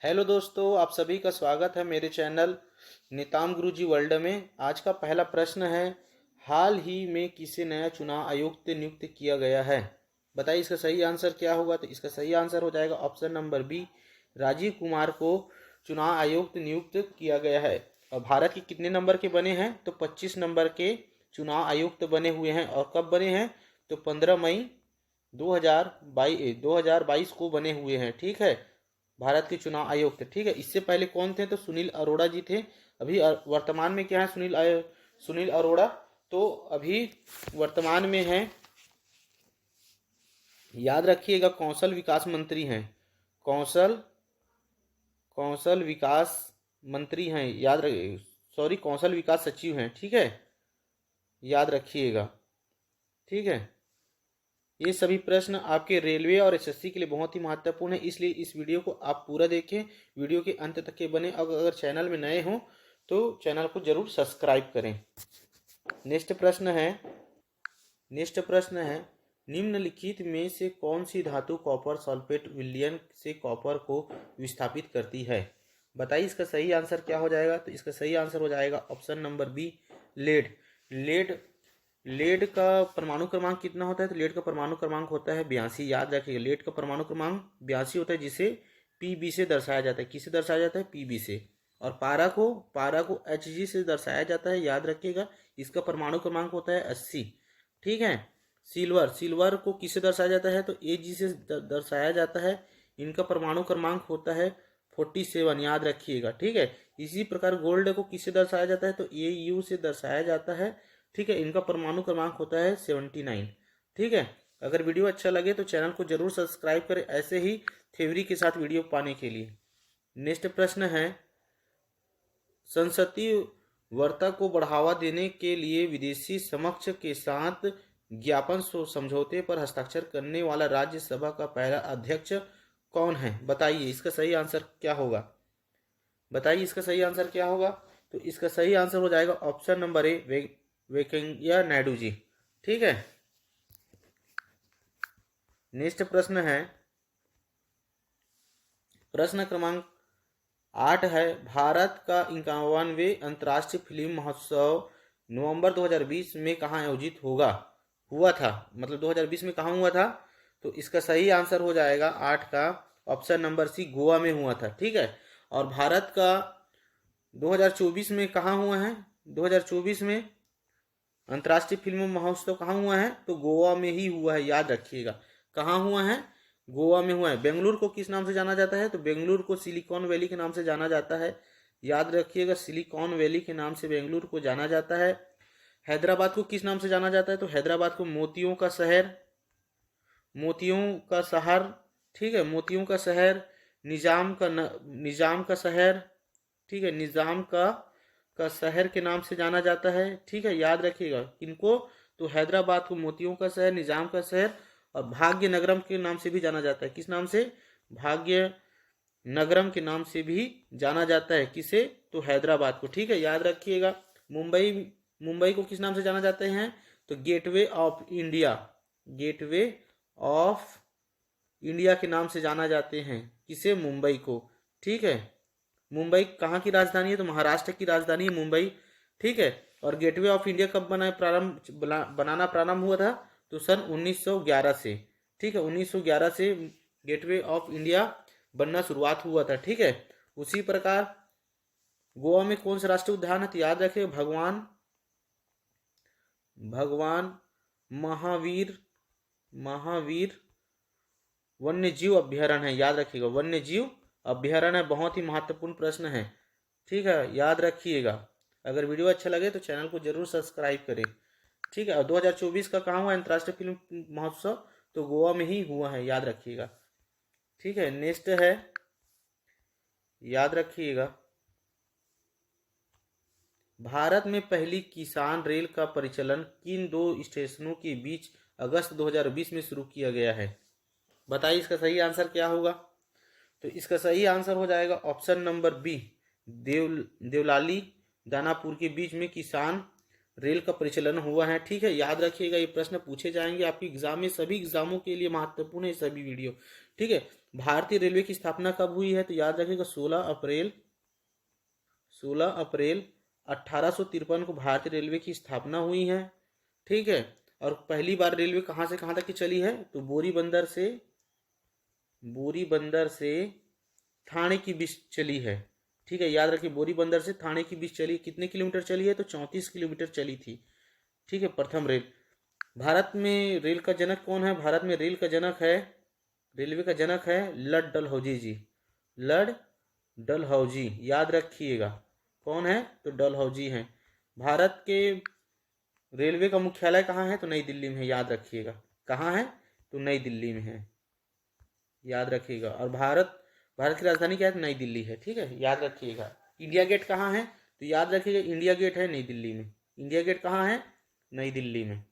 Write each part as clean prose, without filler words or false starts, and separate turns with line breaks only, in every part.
Hello दोस्तों, आप सभी का स्वागत है मेरे चैनल निताम गुरुजी वर्ल्ड में। आज का पहला प्रश्न है, हाल ही में किसे नया चुनाव आयुक्त नियुक्त किया गया है? बताइए इसका सही आंसर क्या होगा। तो इसका सही आंसर हो जाएगा option number B, Rajiv Kumar को चुनाव आयुक्त नियुक्त किया गया है। और भारत के कितने नंबर के बने हैं? तो 25 नंबर के चुनाव आयुक्त बने हुए हैं। और कब बने हैं? तो 15 मई 2022 को बने हुए हैं। ठीक है, भारत के चुनाव आयुक्त। ठीक है, इससे पहले कौन थे? तो सुनील अरोड़ा जी थे। अभी वर्तमान में क्या है? सुनील अरोड़ा तो अभी वर्तमान में है, याद रखिएगा, कौशल विकास मंत्री हैं। कौशल कौशल विकास मंत्री हैं, याद रखिए। सॉरी, कौशल विकास सचिव हैं। ठीक है, याद रखिएगा। ठीक है, ये सभी प्रश्न आपके रेलवे और एसएससी के लिए बहुत ही महत्वपूर्ण है, इसलिए इस वीडियो को आप पूरा देखें, वीडियो के अंत तक के बने। अगर चैनल में नए हों तो चैनल को जरूर सब्सक्राइब करें। नेक्स्ट प्रश्न है नेक्स्ट प्रश्न है निम्नलिखित में से कौन सी धातु कॉपर सल्फेट विलयन से कॉपर को विस्थापित करती है? बताइए इसका सही आंसर क्या हो जाएगा। तो इसका सही आंसर हो जाएगा option number B, lead. Lead lead का परमाणु क्रमांक कितना होता है? तो लेड का परमाणु क्रमांक होता है 82। याद रखिएगा, लेड का परमाणु क्रमांक 82 होता है, जिसे पीबी से दर्शाया जाता है। किसे दर्शाया जाता है? पीबी से। और पारा को एचजी से दर्शाया जाता है। याद रखिएगा, इसका परमाणु क्रमांक होता है 80। ठीक है, सिल्वर को किसे दर्शाया जाता है? तो एजी से दर्शाया जाता है। इनका परमाणु क्रमांक होता है 47। याद रखिएगा। ठीक है, इसी प्रकार गोल्ड को किसे दर्शाया जाता है? तो ए यू से दर्शाया जाता है। ठीक है, इनका परमाणु क्रमांक होता है 79। ठीक है, अगर वीडियो अच्छा लगे तो चैनल को जरूर सब्सक्राइब करें, ऐसे ही थ्योरी के साथ वीडियो पाने के लिए। नेक्स्ट प्रश्न है, संसदीय वार्ता को बढ़ावा देने के लिए विदेशी समकक्ष के साथ ज्ञापन समझौते पर हस्ताक्षर करने वाला राज्यसभा का पहला अध्यक्ष कौन है? बताइए इसका सही आंसर क्या होगा। बताइए इसका सही आंसर क्या होगा। तो इसका सही आंसर हो जाएगा option number A, Venkaiah Naidu ji. ठीक है, नेक्स्ट प्रश्न है, प्रश्न क्रमांक 8 है, भारत का 51वें अंतर्राष्ट्रीय फिल्म महोत्सव नवंबर 2020 में कहाँ आयोजित हुआ था? मतलब 2020 में कहाँ हुआ था? तो इसका सही आंसर हो जाएगा 8 का ऑप्शन नंबर सी, गोवा में हुआ था। ठीक है, और भारत का 2024 में कहाँ हुआ है? 2024 में अंतर्राष्ट्रीय फिल्म महोत्सव कहाँ हुआ है? तो गोवा में ही हुआ है। याद रखिएगा, कहाँ हुआ है? गोवा में हुआ है। बेंगलुरु को किस नाम से जाना जाता है? तो बेंगलुरु को सिलिकॉन वैली के नाम से जाना जाता है। याद रखिएगा, सिलिकॉन वैली के नाम से बेंगलुरु को जाना जाता है। हैदराबाद को किस नाम से जाना जाता है? तो हैदराबाद को मोतियों का शहर, मोतियों का शहर। ठीक है, मोतियों का शहर, निजाम का शहर। ठीक है, निजाम का शहर के नाम से जाना जाता है। ठीक है, याद रखिएगा इनको। तो हैदराबाद को मोतियों का शहर, निजाम का शहर और भाग्य नगरम के नाम से भी जाना जाता है। किस नाम से? भाग्य नगरम के नाम से भी जाना जाता है। किसे? तो हैदराबाद को। ठीक है, याद रखिएगा। मुंबई मुंबई को किस नाम से जाना जाते हैं? तो gateway of India, gateway of India के नाम से जाना जाते हैं। किसे? मुंबई को। ठीक है, मुंबई कहाँ की राजधानी है? तो महाराष्ट्र की राजधानी है मुंबई। ठीक है, और गेटवे ऑफ इंडिया कब बनाना प्रारंभ हुआ था? तो सन 1911 से। ठीक है, 1911 से गेटवे ऑफ इंडिया बनना शुरुआत हुआ था। ठीक है, उसी प्रकार गोवा में कौन सा राष्ट्रीय उद्यान है? तो याद रखें, भगवान महावीर महावीर वन्य जीव अभ्यारण्य है। याद रखिएगा, वन्य जीव अभ्यारण्य। बहुत ही महत्वपूर्ण प्रश्न है। ठीक है, याद रखिएगा। अगर वीडियो अच्छा लगे तो चैनल को जरूर सब्सक्राइब करें। ठीक है, और 2024 का कहाँ हुआ अंतर्राष्ट्रीय फिल्म महोत्सव? तो गोवा में ही हुआ है। याद रखिएगा। ठीक है, नेक्स्ट है, याद रखिएगा, भारत में पहली किसान रेल का परिचालन किन दो स्टेशनों के बीच अगस्त 2020 में शुरू किया गया है? बताइए इसका सही आंसर क्या होगा। तो इसका सही आंसर हो जाएगा option number B, Devlali Danapur के बीच में किसान रेल का परिचालन हुआ है। ठीक है, याद रखिएगा, ये प्रश्न पूछे जाएंगे आपके एग्जाम में। सभी एग्जामों के लिए महत्वपूर्ण है सभी वीडियो। ठीक है, भारतीय रेलवे की स्थापना कब हुई है? तो याद रखिएगा 16 अप्रैल 1853 को भारतीय रेलवे की स्थापना हुई है। ठीक है। और पहली बार रेलवे कहाँ से कहाँ तक की चली है? तो बोरी बंदर से थाने की बीच चली है। ठीक है, याद रखिए बोरी बंदर से थाने की बीच चली। कितने किलोमीटर चली है? तो 34 किलोमीटर चली थी। ठीक है, प्रथम रेल। भारत में रेल का जनक कौन है? भारत में रेलवे का जनक है लॉर्ड डलहौजी जी। लॉर्ड डलहौजी, याद रखिएगा। कौन है? तो डलहौजी हैं। भारत के रेलवे का मुख्यालय कहाँ है? तो नई दिल्ली में है, याद रखिएगा। कहाँ है? तो नई दिल्ली में है, याद रखिएगा। और भारत की राजधानी क्या है? तो नई दिल्ली है। ठीक है, याद रखिएगा। इंडिया गेट कहाँ है? तो याद रखिएगा इंडिया गेट है नई दिल्ली में। इंडिया गेट कहाँ है? नई दिल्ली में।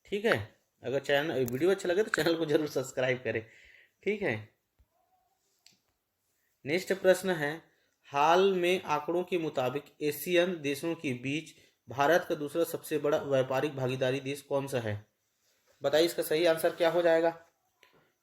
ठीक है, अगर चैनल वीडियो अच्छा लगे तो चैनल को जरूर सब्सक्राइब करें। ठीक है, नेक्स्ट प्रश्न है, हाल में आंकड़ों के मुताबिक एशियन देशों के बीच भारत का दूसरा सबसे बड़ा व्यापारिक भागीदारी देश कौन सा है? बताइए इसका सही आंसर क्या हो जाएगा?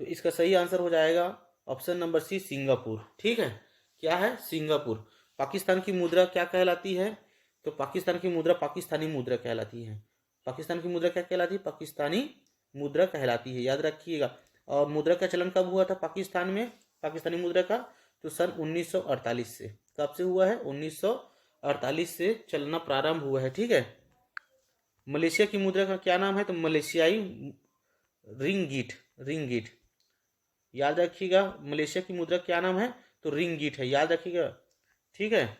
तो इसका सही आंसर हो जाएगा ऑप्शन नंबर सी, सिंगापुर। ठीक है, क्या है? सिंगापुर। पाकिस्तान की मुद्रा क्या कहलाती है? तो पाकिस्तान की मुद्रा पाकिस्तानी मुद्रा कहलाती है। पाकिस्तान की मुद्रा क्या कहलाती है? पाकिस्तानी मुद्रा कहलाती है, याद रखिएगा। और मुद्रा का चलन कब हुआ था पाकिस्तान में, पाकिस्तानी मुद्रा का? तो सन 1948 से। कब से हुआ है? 1948 से चलना प्रारंभ हुआ है। ठीक है। मलेशिया की मुद्रा का क्या नाम है? तो मलेशियाई रिंगिट। रिंगिट, याद रखिएगा। मलेशिया की मुद्रा क्या नाम है? तो रिंगिट है, याद रखिएगा। ठीक है।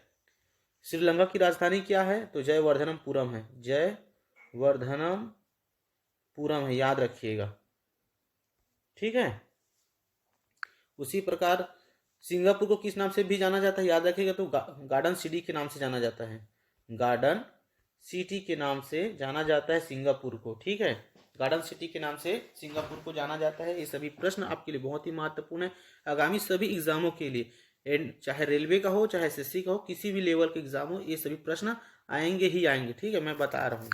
श्रीलंका की राजधानी क्या है? तो जयवर्धनपुरम है। जयवर्धनपुरम है, याद रखिएगा। ठीक है। उसी प्रकार सिंगापुर को किस नाम से भी जाना जाता है? याद रखिएगा। तो गार्डन सिटी के नाम से जाना जाता है। गार्डन सिटी के नाम से जाना जाता है सिंगापुर को। ठीक है, गार्डन सिटी के नाम से सिंगापुर को जाना जाता है। ये सभी प्रश्न आपके लिए बहुत ही महत्वपूर्ण है आगामी सभी एग्जामों के लिए, चाहे रेलवे का हो चाहे एसएससी का हो, किसी भी लेवल के एग्जाम हो, ये सभी प्रश्न आएंगे ही आएंगे। ठीक है, मैं बता रहा हूँ।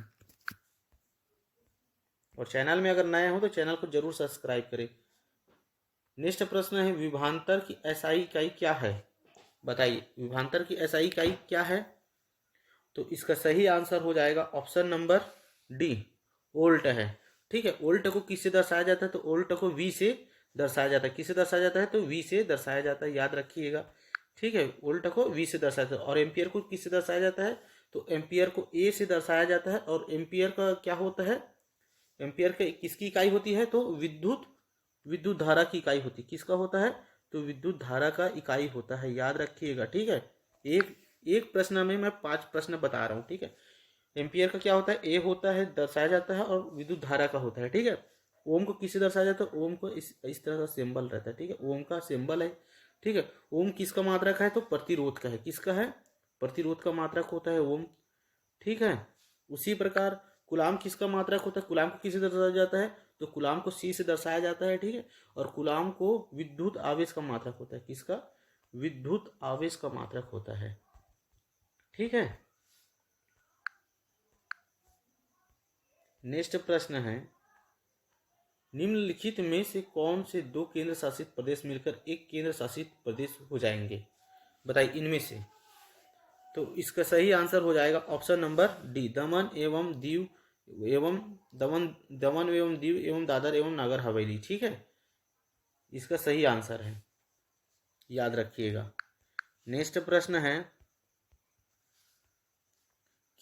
और चैनल में अगर नए हो तो चैनल को जरूर सब्सक्राइब करें। नेक्स्ट प्रश्न है, विभवांतर की एसआई इकाई क्या है? बताइए, विभवांतर की एसआई इकाई क्या है? तो इसका सही आंसर हो जाएगा ऑप्शन नंबर डी, वोल्ट है। ठीक है, वोल्ट को किससे दर्शाया जाता है? तो वोल्ट को वी से दर्शाया जाता है। किससे दर्शाया जाता है? तो वी से दर्शाया जाता है, याद रखिएगा। ठीक है, वोल्ट को वी से दर्शाया जाता है। और एम्पियर को किससे दर्शाया जाता है? तो एम्पियर को ए से दर्शाया जाता है। और एम्पियर का क्या होता है? एम्पियर के किसकी इकाई होती है? तो विद्युत धारा की इकाई होती है। किसका होता है? तो विद्युत धारा का इकाई होता है, याद रखिएगा। ठीक है, एक प्रश्न में मैं 5 प्रश्न बता रहा हूँ। ठीक है, एम्पियर का क्या होता है? ए होता है, दर्शाया जाता है। और विद्युत धारा का होता है। ठीक है, ओम को किससे दर्शाया जाता है? ओम को इस तरह का सिंबल रहता है। ठीक है, ओम का सिंबल है। ठीक है, ओम किसका मात्रक है? तो प्रतिरोध का है। किसका है? प्रतिरोध का मात्रक होता है ओम। ठीक है, उसी प्रकार कुलाम किसका मात्रक होता है? कुलाम को किससे दर्शाया जाता है? तो कुलाम को सी से दर्शाया जाता है। ठीक है, और कुलाम को विद्युत आवेश का मात्रक होता है। किसका? विद्युत आवेश का मात्रक होता है। ठीक है, नेक्स्ट प्रश्न है, निम्नलिखित में से कौन से 2 केंद्र शासित प्रदेश मिलकर एक केंद्र शासित प्रदेश हो जाएंगे? बताइए इनमें से। तो इसका सही आंसर हो जाएगा ऑप्शन नंबर डी, दमन एवं दीव एवं दादर एवं नागर हवेली। ठीक है, इसका सही आंसर है, याद रखिएगा। नेक्स्ट प्रश्न है,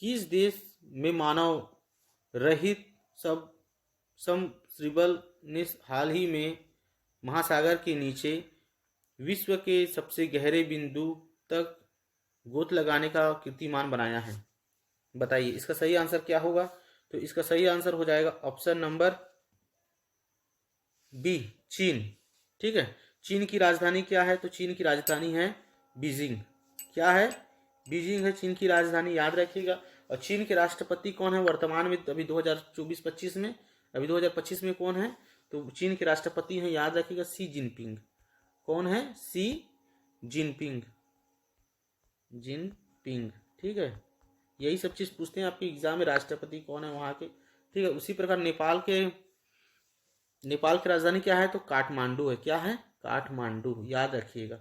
किस देश में मानव रहित सबमर्सिबल ने हाल ही में महासागर के नीचे विश्व के सबसे गहरे बिंदु तक गोत लगाने का कीर्तिमान बनाया है? बताइए इसका सही आंसर क्या होगा? तो इसका सही आंसर हो जाएगा ऑप्शन नंबर बी, चीन। ठीक है, चीन की राजधानी क्या है? तो चीन की राजधानी है बीजिंग। क्या है? बीजिंग है चीन की राजधानी, याद रखिएगा। और चीन के राष्ट्रपति कौन है वर्तमान में? अभी 2024-25 में, अभी 2025 में कौन है? तो चीन के राष्ट्रपति हैं, याद रखिएगा, सी जिनपिंग। कौन है? सी जिनपिंग। जिनपिंग। ठीक है, यही सब चीज पूछते हैं आपके एग्जाम में, राष्ट्रपति कौन है वहां के। ठीक है, उसी प्रकार नेपाल की राजधानी क्या है? तो काठमांडू है। क्या है? काठमांडू, याद रखिएगा।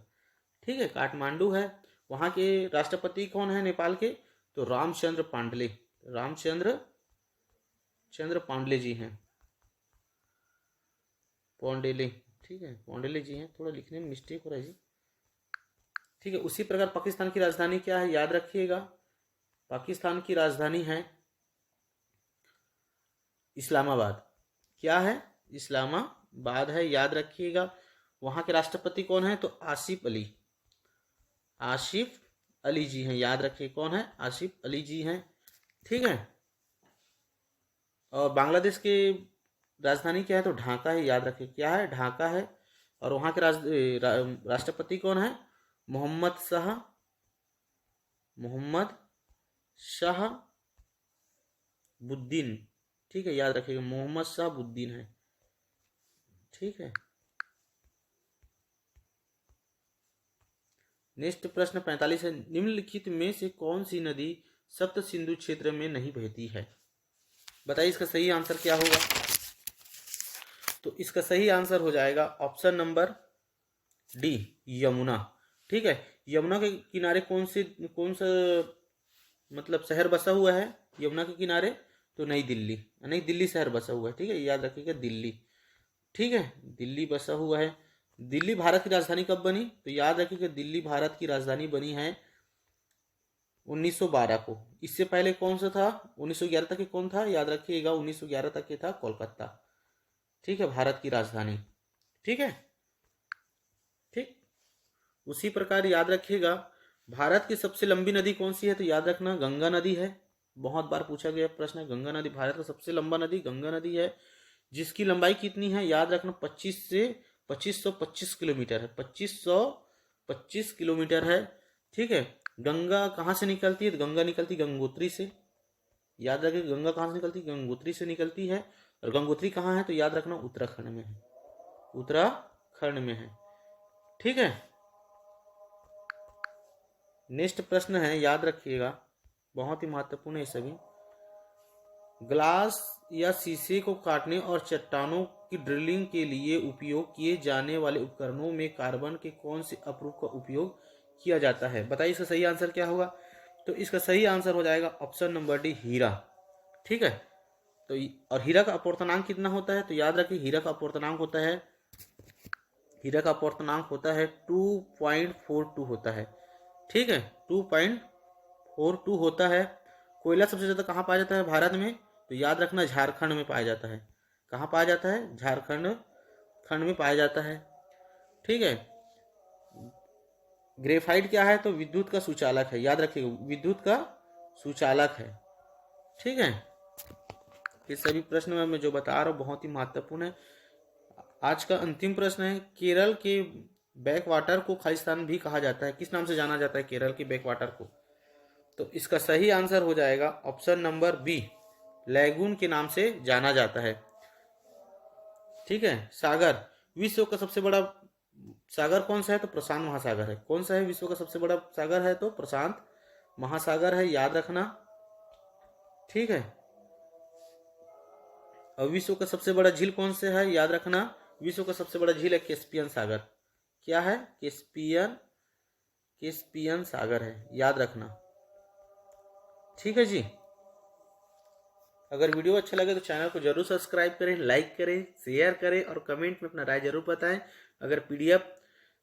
ठीक है, काठमांडू है। वहाँ के राष्ट्रपति कौन है नेपाल के? तो रामचंद्र पांडले, रामचंद्र पांडले जी हैं, पौंडेले। ठीक है, पौंडेले जी हैं, थोड़ा लिखने में मिस्टेक हो रहा है जी। ठीक है, उसी प्रकार पाकिस्तान की राजधानी क्या है? याद रखिएगा, पाकिस्तान की राजधानी है इस्लामाबाद। क्या है? इस्लामाबाद है, याद रखिएगा। वहाँ के राष्ट्रपति कौन है? तो आसिफ अली, आसिफ अली जी हैं, याद रखिए। कौन है? आसिफ अली जी हैं। ठीक है, और बांग्लादेश की राजधानी क्या है? तो ढाका है, याद रखिए। क्या है? ढाका है। और वहाँ के राष्ट्रपति कौन है? मोहम्मद शाह, मोहम्मद शाहबुद्दीन। ठीक है, याद रखिएगा, मोहम्मद शाहबुद्दीन है। ठीक है, नेक्स्ट प्रश्न 45 है, निम्नलिखित में से कौन सी नदी सप्त सिंधु क्षेत्र में नहीं बहती है? बताइए इसका सही आंसर क्या होगा? तो इसका सही आंसर हो जाएगा ऑप्शन नंबर डी, यमुना। ठीक है, यमुना के किनारे कौन सा मतलब शहर बसा हुआ है यमुना के किनारे? तो नई दिल्ली, नई दिल्ली शहर बसा हुआ है। ठीक है, याद रखिएगा, दिल्ली। ठीक है, दिल्ली बसा हुआ है। दिल्ली भारत की राजधानी कब बनी? तो याद रखिएगा, दिल्ली भारत की राजधानी बनी है 1912 को। इससे पहले कौन सा था? 1911 तक के कौन था? याद रखिएगा, 1911 तक के था कोलकाता। ठीक है, भारत की राजधानी। ठीक है, ठीक। उसी प्रकार याद रखिएगा, भारत की सबसे लंबी नदी कौन सी है? तो याद रखना, गंगा नदी है। बहुत बार पूछा गया प्रश्न है, गंगा नदी। भारत का सबसे लंबा नदी गंगा नदी है, जिसकी लंबाई कितनी है? याद रखना, 25 किलोमीटर है। 2525 किलोमीटर है। ठीक है, गंगा कहाँ से निकलती है? तो गंगा निकलती गंगोत्री से। याद रखिए, गंगा कहाँ से निकलती? गंगोत्री से निकलती है। और गंगोत्री कहाँ है? तो याद रखना, उत्तराखंड में है, उत्तराखंड में है। ठीक है, नेक्स्ट प्रश्न है, याद रखिएगा, बहुत ही महत्वपूर्ण है सभी। ग्लास या शीशे को काटने और चट्टानों की ड्रिलिंग के लिए उपयोग किए जाने वाले उपकरणों में कार्बन के कौन से अपरूप का उपयोग किया जाता है? बताइए इसका सही आंसर क्या होगा? तो इसका सही आंसर हो जाएगा ऑप्शन नंबर डी, हीरा। ठीक है, तो और हीरा का अपवर्तनांक कितना होता है? तो याद रखिए, हीरा का अपवर्तनांक होता है, हीरा का अपवर्तनांक होता है 2.42 होता है। ठीक है, 2.42 होता है। कोयला सबसे ज़्यादा कहाँ पाया जाता है भारत में? तो याद रखना, झारखंड में पाया जाता है। कहाँ पाया जाता है? झारखंड खंड में पाया जाता है। ठीक है, ग्रेफाइट क्या है? तो विद्युत का सुचालक है, याद रखिएगा, विद्युत का सुचालक है। ठीक है, ये सभी प्रश्न मैं जो बता रहा हूँ बहुत ही महत्वपूर्ण है। आज का अंतिम प्रश्न है, केरल के बैक वाटर को खालिस्तान भी कहा जाता है, किस नाम से जाना जाता है केरल के बैक वाटर को? तो इसका सही आंसर हो जाएगा ऑप्शन नंबर बी, लैगून के नाम से जाना जाता है। ठीक है, सागर, विश्व का सबसे बड़ा सागर कौन सा है? तो प्रशांत महासागर है। कौन सा है विश्व का सबसे बड़ा सागर है? तो प्रशांत महासागर है, याद रखना। ठीक है, और विश्व का सबसे बड़ा झील कौन सा है? याद रखना, विश्व का सबसे बड़ा झील है कैस्पियन सागर। क्या है? कैस्पियन सागर है, याद रखना। ठीक है जी, अगर वीडियो अच्छा लगे तो चैनल को जरूर सब्सक्राइब करें, लाइक करें, शेयर करें और कमेंट में अपना राय जरूर बताएं। अगर पीडीएफ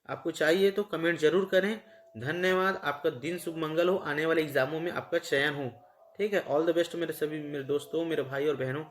आपको चाहिए तो कमेंट जरूर करें। धन्यवाद, आपका दिन शुभ मंगल हो, आने वाले एग्जामों में आपका चयन हो। ठीक है, ऑल द बेस्ट मेरे सभी मेरे दोस्तों, मेरे भाई और बहनों।